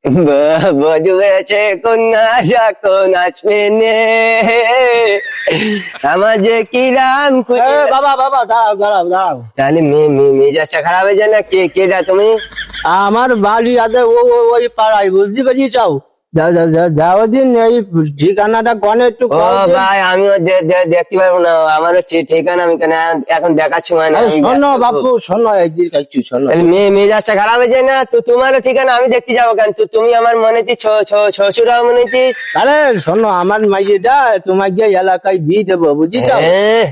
বধু হয়েছে কন্যা যখন আসবে নে, আমার যে কিরাম খুশি। বাবা বাবা দাঁড়াও দাঁড়াও দাঁড়াও। তাহলে মেজাজটা খারাপ হয়ে যায় না? কেটা তুমি? আমার বাড়ি আছে ওই পাড়ায়, বুঝতে পেরেছি। যাও যাও দিন এই ঠিকানাটা কনে একটু ও ভাই, আমিও দেখতে পারবো না, আমারও ঠিকানা আমি কেন এখন দেখার সময় না। আমি শোনো ব্যস্ত বাপু, খুব। শোনো একদিন একটু শোনো। তাহলে মেজাজটা খারাপ হয়ে যায় না? তো তোমারও ঠিকানা আমি দেখতে যাবো কেন? তুমি আমার মনে শ্বশুরাও মনে দিস। আরে শোনো, আমার মাইয়েটা তোমাকে এলাকায় দিয়ে দেবো, বুঝেছ? হ্যাঁ,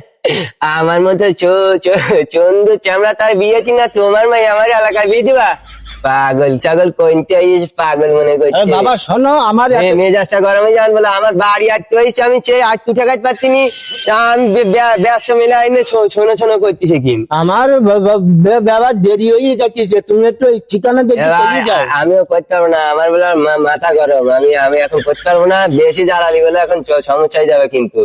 আমার মতো চন্দু চামড়া তার বিয়ে কিনা তোমার মাই আমার এলাকায় বিয়ে দিবা? পাগল ছাগল কইতে আইস, পাগল মনে করছে। বাবা শোনো, আমার মেজাজটা গরমে যান বলে আমার বাড়ি আটকে হয়েছে, আমি চেয়ে আটটু ঠেকাতে পারতিনি। আমি ব্যস্ত মিলে আইনে শোনো করতেছে কি? আমার বাবা দেরি হয়ে যাচ্ছে, তুমি একটু এই ঠিকানা দেখে চলে যাও। আমিও করতে পারবো না, আমার বলে মাথা গরম, আমি এখন করতে পারবো না, বেশি জ্বালালি বলে এখন সমস্যায় যাবে। কিন্তু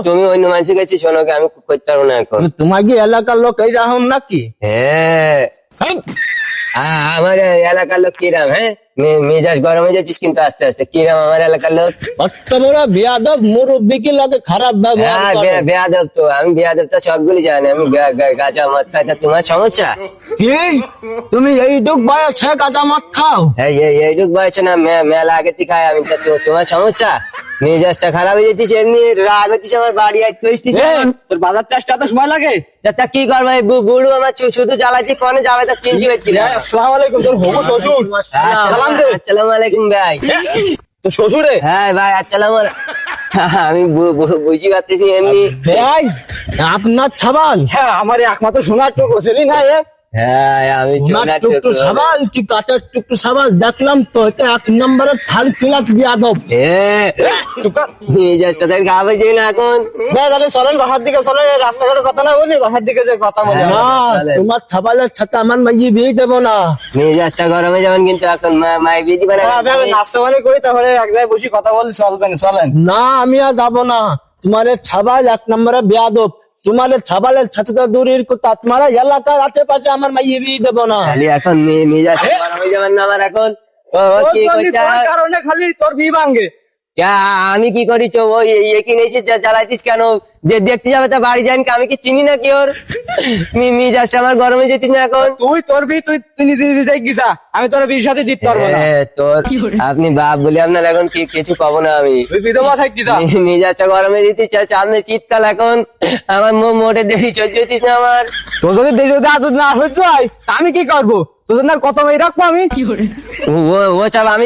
তুমি অন্য মানুষের কাছে শোনো, আমি করতে পারবো না এখন। তোমাকে এলাকার লোক এই রকম নাকি? হ্যাঁ, আমার এলাকার লোক কিরাম? হ্যাঁ, মেজাজ গরম হয়ে যাচ্ছিস কিন্তু আস্তে আস্তে। কিরাম আমার এলাকার লোক? কত বড় বেয়াদব, মুরব্বিকে লাগে খারাপ ব্যবহার করে। হ্যাঁ, বেয়াদব তো আমি, বেয়াদব তো সবগুলি জানি আমি। গাঁজা মদ খাই, তা তোমার সমস্যা কি? তুমি এইটুক বয়সে কাঁচা মদ খাও? এইটুক বয়সে না, মেলা আগে থেকে খাই আমি। তা তোমার সমস্যা? মেজাজটা খারাপ হয়ে যাচ্ছিস, এমনি রাগ হচ্ছিস আমার বাড়ি আসতে। তোর বাজার চাষটা এত সময় লাগে? তা কি করবো, বুড়ো আমার শুধু জ্বালাইতে কনে যাবে, তা চিনতে পারছি না। আসসালামু আলাইকুম, তোর হবু শ্বশুর। সালাম দে। আসসালামু আলাইকুম ভাই। তো শ্বশুরে? হ্যাঁ ভাই, আসসালামু আমি বুঝি পারতেছি এমনি। ভাই আপনার ছাবাল? হ্যাঁ, আমার একমাত্র সোনার টুকু ছিলি না এ? হ্যাঁ, আমি টুকটু সাবাল কি কাঁচা টুকটু সাবাল দেখলাম তো, এটা এক নম্বরের থার্ড ক্লাস বিয়াদব। মেজাজটা তাই খারাপ হয়েছে না এখন? তাহলে চলেন বাসার দিকে, চলেন। রাস্তাঘাটে কথা না বলি, বাসার দিকে যে কথা বলি। না, তোমার ছাবালের সাথে আমার মাইয়ে বিয়ে দেবো না। মেজাজটা গরমে যাবেন কিন্তু এখন, মাই বিয়ে দিবে না? নাস্তা পানি করি, তাহলে এক জায়গায় বসে কথা বলি, চলবেন চলেন। না, আমি আর যাবো না। তোমার ছাবাল এক নম্বরে বেয়াদব। তোমার ছাবালের সাথে তো দূরের কথা, তোমার এলাকার আশেপাশে আমার মাইয়ে বিয়ে দেবো না। খালি এখন মেজাজটা গরমে যাবেন না আমার এখন? কারণে খালি তোর বিয়ে ভাঙ্গে। আমি কি করি? ওই কিনেছিস, জ্বালাইতিস কেন? দেখতে যাবে তা বাড়ি যান, আমি কি চিনি না কি ওর? মেজাজটা আমার গরমে যেতিস না এখন? তুই তোর বিয়ে তুই নিজে নিজে গিয়েছা, আমি তোর বিয়ের সাথে জিততে পারবো না। আপনি বাপ বলে আপনার এখন কিছু পাবো না আমি। তুই বিধবা থাকতিস। মেজাজটা গরমে দিতে সামনে শীতকাল এখন, আমার মোটে দেরি চলছিস না আমার। তোর যদি দেরি হতে আদর না হচ্ছে, আমি কি করবো? তোদের না কত মেয়ে রাখবো আমি? ও চাপ আমি